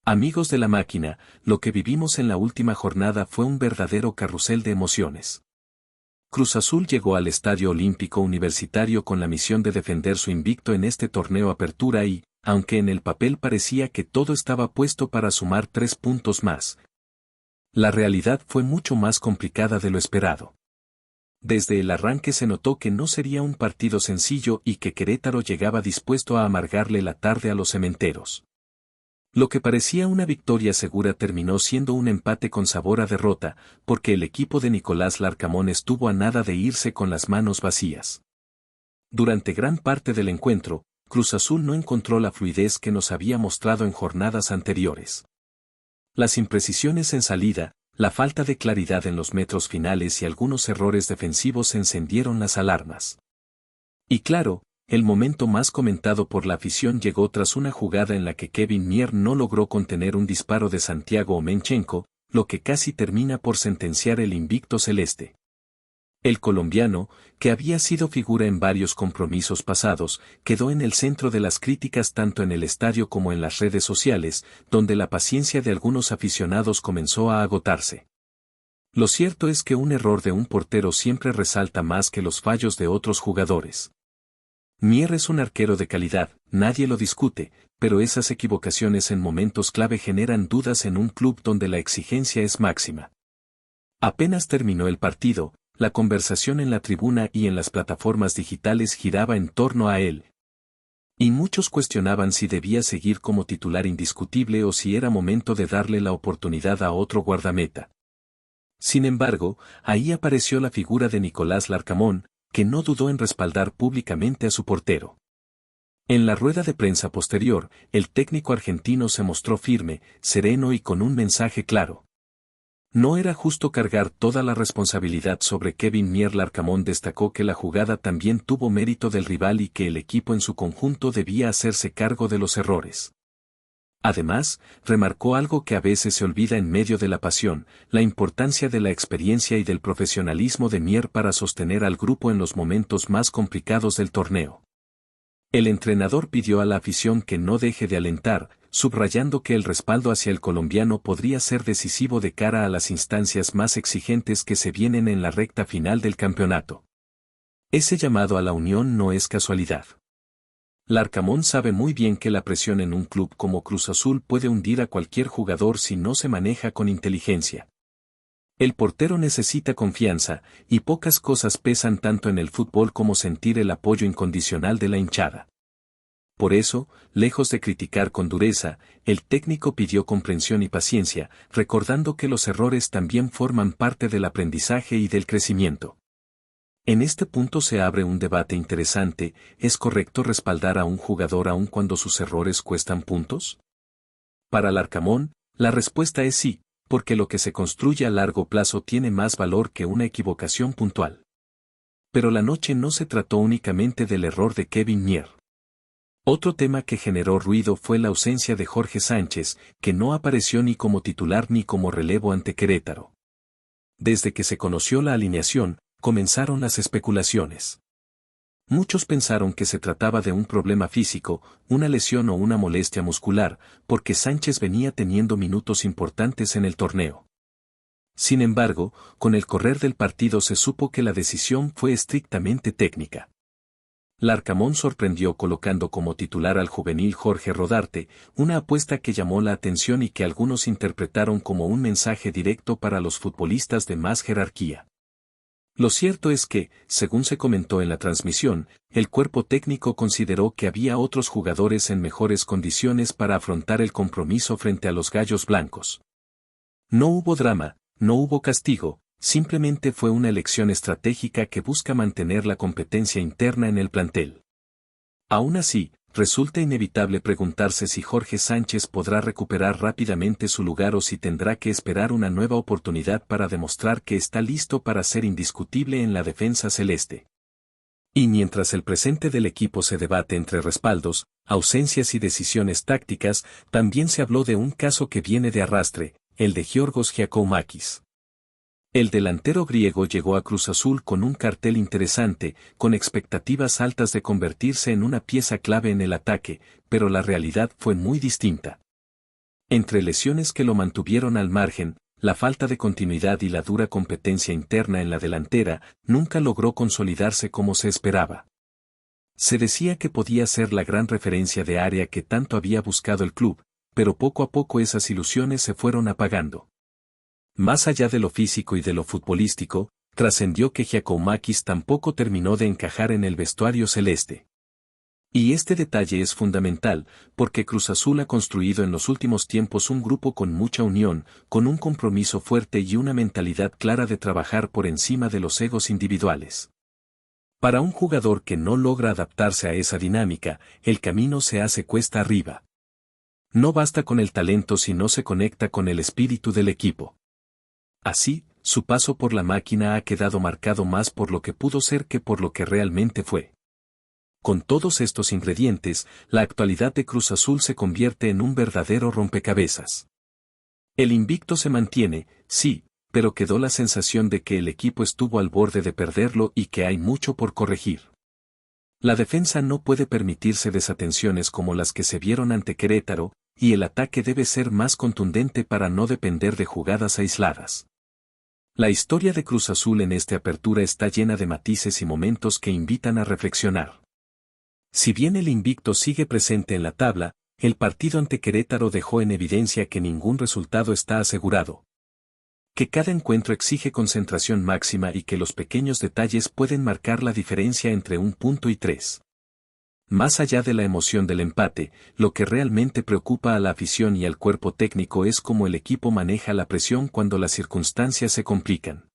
Amigos de la máquina, lo que vivimos en la última jornada fue un verdadero carrusel de emociones. Cruz Azul llegó al Estadio Olímpico Universitario con la misión de defender su invicto en este torneo Apertura y, aunque en el papel parecía que todo estaba puesto para sumar 3 puntos más, la realidad fue mucho más complicada de lo esperado. Desde el arranque se notó que no sería un partido sencillo y que Querétaro llegaba dispuesto a amargarle la tarde a los cementeros. Lo que parecía una victoria segura terminó siendo un empate con sabor a derrota, porque el equipo de Nicolás Larcamón estuvo a nada de irse con las manos vacías. Durante gran parte del encuentro, Cruz Azul no encontró la fluidez que nos había mostrado en jornadas anteriores. Las imprecisiones en salida, la falta de claridad en los metros finales y algunos errores defensivos encendieron las alarmas. Y claro, el momento más comentado por la afición llegó tras una jugada en la que Kevin Mier no logró contener un disparo de Santiago Omenchenko, lo que casi termina por sentenciar el invicto celeste. El colombiano, que había sido figura en varios compromisos pasados, quedó en el centro de las críticas tanto en el estadio como en las redes sociales, donde la paciencia de algunos aficionados comenzó a agotarse. Lo cierto es que un error de un portero siempre resalta más que los fallos de otros jugadores. Mier es un arquero de calidad, nadie lo discute, pero esas equivocaciones en momentos clave generan dudas en un club donde la exigencia es máxima. Apenas terminó el partido, la conversación en la tribuna y en las plataformas digitales giraba en torno a él. Y muchos cuestionaban si debía seguir como titular indiscutible o si era momento de darle la oportunidad a otro guardameta. Sin embargo, ahí apareció la figura de Nicolás Larcamón, que no dudó en respaldar públicamente a su portero. En la rueda de prensa posterior, el técnico argentino se mostró firme, sereno y con un mensaje claro. No era justo cargar toda la responsabilidad sobre Kevin Mier. Larcamón destacó que la jugada también tuvo mérito del rival y que el equipo en su conjunto debía hacerse cargo de los errores. Además, remarcó algo que a veces se olvida en medio de la pasión, la importancia de la experiencia y del profesionalismo de Mier para sostener al grupo en los momentos más complicados del torneo. El entrenador pidió a la afición que no deje de alentar, subrayando que el respaldo hacia el colombiano podría ser decisivo de cara a las instancias más exigentes que se vienen en la recta final del campeonato. Ese llamado a la unión no es casualidad. Larcamón sabe muy bien que la presión en un club como Cruz Azul puede hundir a cualquier jugador si no se maneja con inteligencia. El portero necesita confianza, y pocas cosas pesan tanto en el fútbol como sentir el apoyo incondicional de la hinchada. Por eso, lejos de criticar con dureza, el técnico pidió comprensión y paciencia, recordando que los errores también forman parte del aprendizaje y del crecimiento. En este punto se abre un debate interesante: ¿es correcto respaldar a un jugador aun cuando sus errores cuestan puntos? Para Larcamón, la respuesta es sí, porque lo que se construye a largo plazo tiene más valor que una equivocación puntual. Pero la noche no se trató únicamente del error de Kevin Mier. Otro tema que generó ruido fue la ausencia de Jorge Sánchez, que no apareció ni como titular ni como relevo ante Querétaro. Desde que se conoció la alineación, comenzaron las especulaciones. Muchos pensaron que se trataba de un problema físico, una lesión o una molestia muscular, porque Sánchez venía teniendo minutos importantes en el torneo. Sin embargo, con el correr del partido se supo que la decisión fue estrictamente técnica. Larcamón sorprendió colocando como titular al juvenil Jorge Rodarte, una apuesta que llamó la atención y que algunos interpretaron como un mensaje directo para los futbolistas de más jerarquía. Lo cierto es que, según se comentó en la transmisión, el cuerpo técnico consideró que había otros jugadores en mejores condiciones para afrontar el compromiso frente a los Gallos Blancos. No hubo drama, no hubo castigo, simplemente fue una elección estratégica que busca mantener la competencia interna en el plantel. Aún así, resulta inevitable preguntarse si Jorge Sánchez podrá recuperar rápidamente su lugar o si tendrá que esperar una nueva oportunidad para demostrar que está listo para ser indiscutible en la defensa celeste. Y mientras el presente del equipo se debate entre respaldos, ausencias y decisiones tácticas, también se habló de un caso que viene de arrastre, el de Giorgos Giakoumakis. El delantero griego llegó a Cruz Azul con un cartel interesante, con expectativas altas de convertirse en una pieza clave en el ataque, pero la realidad fue muy distinta. Entre lesiones que lo mantuvieron al margen, la falta de continuidad y la dura competencia interna en la delantera, nunca logró consolidarse como se esperaba. Se decía que podía ser la gran referencia de área que tanto había buscado el club, pero poco a poco esas ilusiones se fueron apagando. Más allá de lo físico y de lo futbolístico, trascendió que Giakoumakis tampoco terminó de encajar en el vestuario celeste. Y este detalle es fundamental, porque Cruz Azul ha construido en los últimos tiempos un grupo con mucha unión, con un compromiso fuerte y una mentalidad clara de trabajar por encima de los egos individuales. Para un jugador que no logra adaptarse a esa dinámica, el camino se hace cuesta arriba. No basta con el talento si no se conecta con el espíritu del equipo. Así, su paso por la máquina ha quedado marcado más por lo que pudo ser que por lo que realmente fue. Con todos estos ingredientes, la actualidad de Cruz Azul se convierte en un verdadero rompecabezas. El invicto se mantiene, sí, pero quedó la sensación de que el equipo estuvo al borde de perderlo y que hay mucho por corregir. La defensa no puede permitirse desatenciones como las que se vieron ante Querétaro, y el ataque debe ser más contundente para no depender de jugadas aisladas. La historia de Cruz Azul en esta apertura está llena de matices y momentos que invitan a reflexionar. Si bien el invicto sigue presente en la tabla, el partido ante Querétaro dejó en evidencia que ningún resultado está asegurado. Que cada encuentro exige concentración máxima y que los pequeños detalles pueden marcar la diferencia entre un punto y tres. Más allá de la emoción del empate, lo que realmente preocupa a la afición y al cuerpo técnico es cómo el equipo maneja la presión cuando las circunstancias se complican.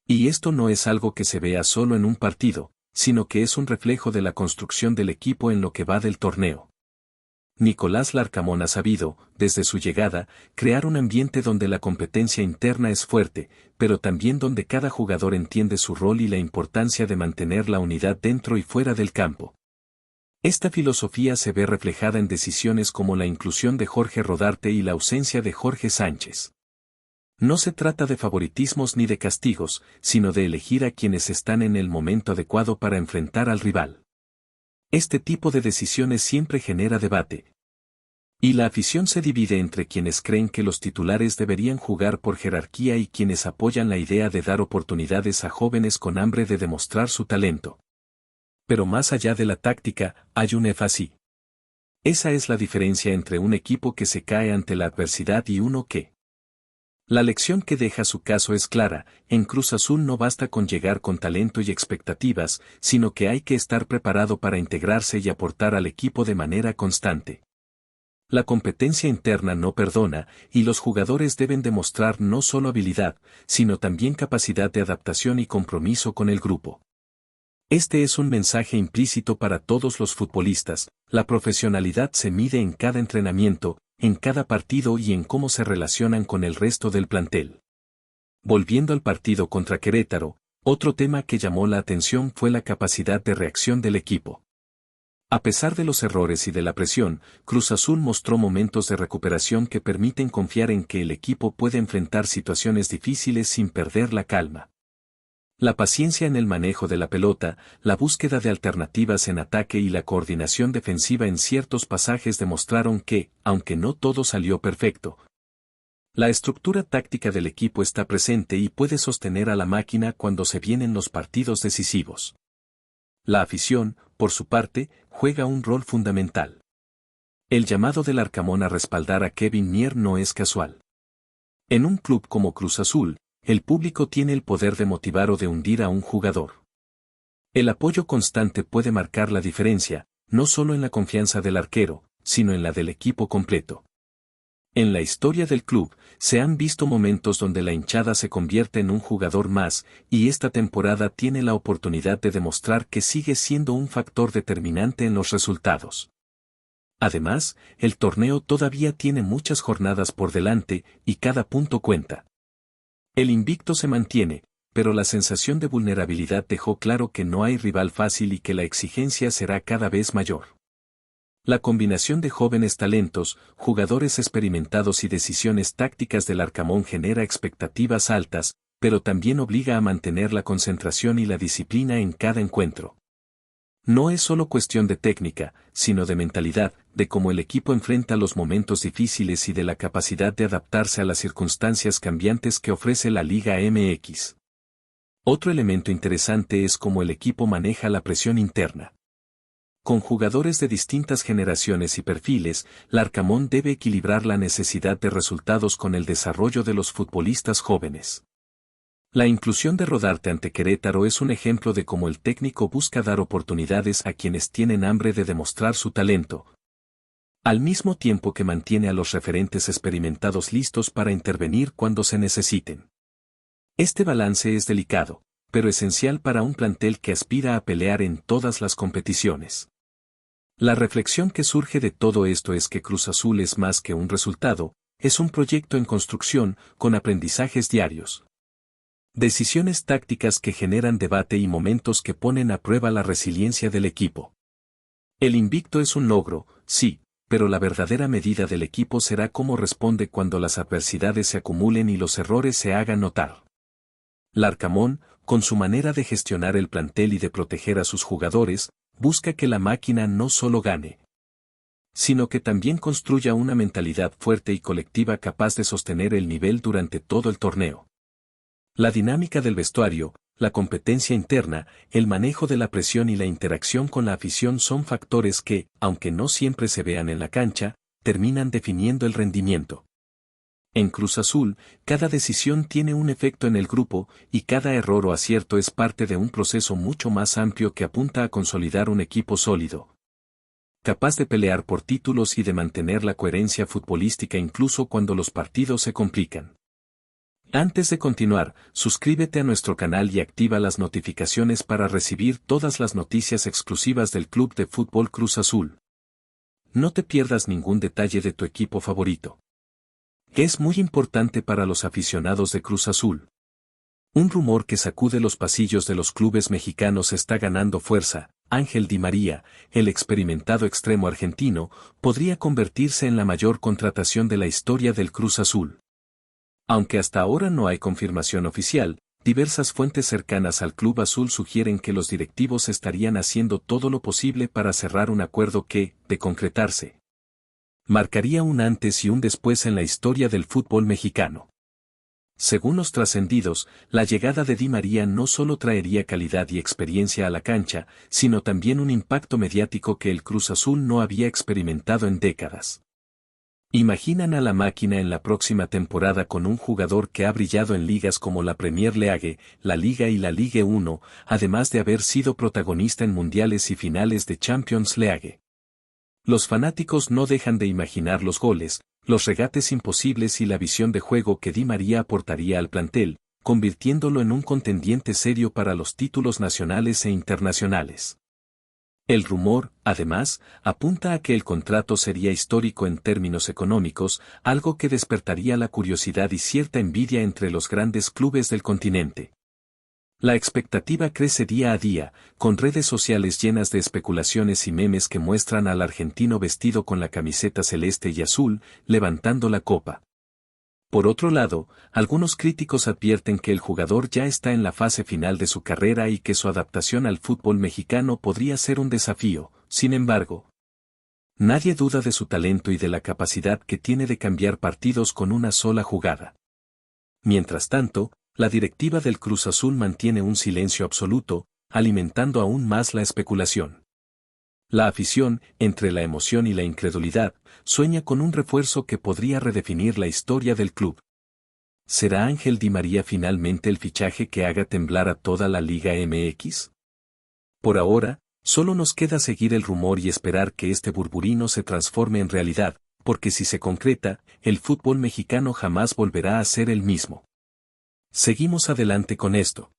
Y esto no es algo que se vea solo en un partido, sino que es un reflejo de la construcción del equipo en lo que va del torneo. Nicolás Larcamón ha sabido, desde su llegada, crear un ambiente donde la competencia interna es fuerte, pero también donde cada jugador entiende su rol y la importancia de mantener la unidad dentro y fuera del campo. Esta filosofía se ve reflejada en decisiones como la inclusión de Jorge Rodarte y la ausencia de Jorge Sánchez. No se trata de favoritismos ni de castigos, sino de elegir a quienes están en el momento adecuado para enfrentar al rival. Este tipo de decisiones siempre genera debate. Y la afición se divide entre quienes creen que los titulares deberían jugar por jerarquía y quienes apoyan la idea de dar oportunidades a jóvenes con hambre de demostrar su talento. Pero más allá de la táctica, hay un énfasis. Esa es la diferencia entre un equipo que se cae ante la adversidad y uno que. La lección que deja su caso es clara, en Cruz Azul no basta con llegar con talento y expectativas, sino que hay que estar preparado para integrarse y aportar al equipo de manera constante. La competencia interna no perdona, y los jugadores deben demostrar no solo habilidad, sino también capacidad de adaptación y compromiso con el grupo. Este es un mensaje implícito para todos los futbolistas, la profesionalidad se mide en cada entrenamiento, en cada partido y en cómo se relacionan con el resto del plantel. Volviendo al partido contra Querétaro, otro tema que llamó la atención fue la capacidad de reacción del equipo. A pesar de los errores y de la presión, Cruz Azul mostró momentos de recuperación que permiten confiar en que el equipo puede enfrentar situaciones difíciles sin perder la calma. La paciencia en el manejo de la pelota, la búsqueda de alternativas en ataque y la coordinación defensiva en ciertos pasajes demostraron que, aunque no todo salió perfecto, la estructura táctica del equipo está presente y puede sostener a la máquina cuando se vienen los partidos decisivos. La afición, por su parte, juega un rol fundamental. El llamado del Arcamón a respaldar a Kevin Mier no es casual. En un club como Cruz Azul, el público tiene el poder de motivar o de hundir a un jugador. El apoyo constante puede marcar la diferencia, no solo en la confianza del arquero, sino en la del equipo completo. En la historia del club, se han visto momentos donde la hinchada se convierte en un jugador más, y esta temporada tiene la oportunidad de demostrar que sigue siendo un factor determinante en los resultados. Además, el torneo todavía tiene muchas jornadas por delante, y cada punto cuenta. El invicto se mantiene, pero la sensación de vulnerabilidad dejó claro que no hay rival fácil y que la exigencia será cada vez mayor. La combinación de jóvenes talentos, jugadores experimentados y decisiones tácticas del Arcamón genera expectativas altas, pero también obliga a mantener la concentración y la disciplina en cada encuentro. No es solo cuestión de técnica, sino de mentalidad, de cómo el equipo enfrenta los momentos difíciles y de la capacidad de adaptarse a las circunstancias cambiantes que ofrece la Liga MX. Otro elemento interesante es cómo el equipo maneja la presión interna. Con jugadores de distintas generaciones y perfiles, Larcamón debe equilibrar la necesidad de resultados con el desarrollo de los futbolistas jóvenes. La inclusión de Rodarte ante Querétaro es un ejemplo de cómo el técnico busca dar oportunidades a quienes tienen hambre de demostrar su talento, al mismo tiempo que mantiene a los referentes experimentados listos para intervenir cuando se necesiten. Este balance es delicado, pero esencial para un plantel que aspira a pelear en todas las competiciones. La reflexión que surge de todo esto es que Cruz Azul es más que un resultado, es un proyecto en construcción, con aprendizajes diarios. Decisiones tácticas que generan debate y momentos que ponen a prueba la resiliencia del equipo. El invicto es un logro, sí, pero la verdadera medida del equipo será cómo responde cuando las adversidades se acumulen y los errores se hagan notar. Larcamón, con su manera de gestionar el plantel y de proteger a sus jugadores, busca que la máquina no solo gane, sino que también construya una mentalidad fuerte y colectiva capaz de sostener el nivel durante todo el torneo. La dinámica del vestuario, la competencia interna, el manejo de la presión y la interacción con la afición son factores que, aunque no siempre se vean en la cancha, terminan definiendo el rendimiento. En Cruz Azul, cada decisión tiene un efecto en el grupo, y cada error o acierto es parte de un proceso mucho más amplio que apunta a consolidar un equipo sólido, capaz de pelear por títulos y de mantener la coherencia futbolística incluso cuando los partidos se complican. Antes de continuar, suscríbete a nuestro canal y activa las notificaciones para recibir todas las noticias exclusivas del Club de Fútbol Cruz Azul. No te pierdas ningún detalle de tu equipo favorito, que es muy importante para los aficionados de Cruz Azul. Un rumor que sacude los pasillos de los clubes mexicanos está ganando fuerza. Ángel Di María, el experimentado extremo argentino, podría convertirse en la mayor contratación de la historia del Cruz Azul. Aunque hasta ahora no hay confirmación oficial, diversas fuentes cercanas al Club Azul sugieren que los directivos estarían haciendo todo lo posible para cerrar un acuerdo que, de concretarse, marcaría un antes y un después en la historia del fútbol mexicano. Según los trascendidos, la llegada de Di María no solo traería calidad y experiencia a la cancha, sino también un impacto mediático que el Cruz Azul no había experimentado en décadas. Imaginan a la máquina en la próxima temporada con un jugador que ha brillado en ligas como la Premier League, la Liga y la Ligue 1, además de haber sido protagonista en mundiales y finales de Champions League. Los fanáticos no dejan de imaginar los goles, los regates imposibles y la visión de juego que Di María aportaría al plantel, convirtiéndolo en un contendiente serio para los títulos nacionales e internacionales. El rumor, además, apunta a que el contrato sería histórico en términos económicos, algo que despertaría la curiosidad y cierta envidia entre los grandes clubes del continente. La expectativa crece día a día, con redes sociales llenas de especulaciones y memes que muestran al argentino vestido con la camiseta celeste y azul, levantando la copa. Por otro lado, algunos críticos advierten que el jugador ya está en la fase final de su carrera y que su adaptación al fútbol mexicano podría ser un desafío. Sin embargo, nadie duda de su talento y de la capacidad que tiene de cambiar partidos con una sola jugada. Mientras tanto, la directiva del Cruz Azul mantiene un silencio absoluto, alimentando aún más la especulación. La afición, entre la emoción y la incredulidad, sueña con un refuerzo que podría redefinir la historia del club. ¿Será Ángel Di María finalmente el fichaje que haga temblar a toda la Liga MX? Por ahora, solo nos queda seguir el rumor y esperar que este burburino se transforme en realidad, porque si se concreta, el fútbol mexicano jamás volverá a ser el mismo. Seguimos adelante con esto.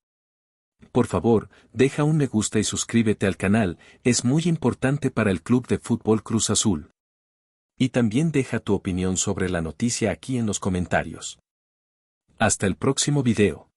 Por favor, deja un me gusta y suscríbete al canal, es muy importante para el Club de Fútbol Cruz Azul. Y también deja tu opinión sobre la noticia aquí en los comentarios. Hasta el próximo video.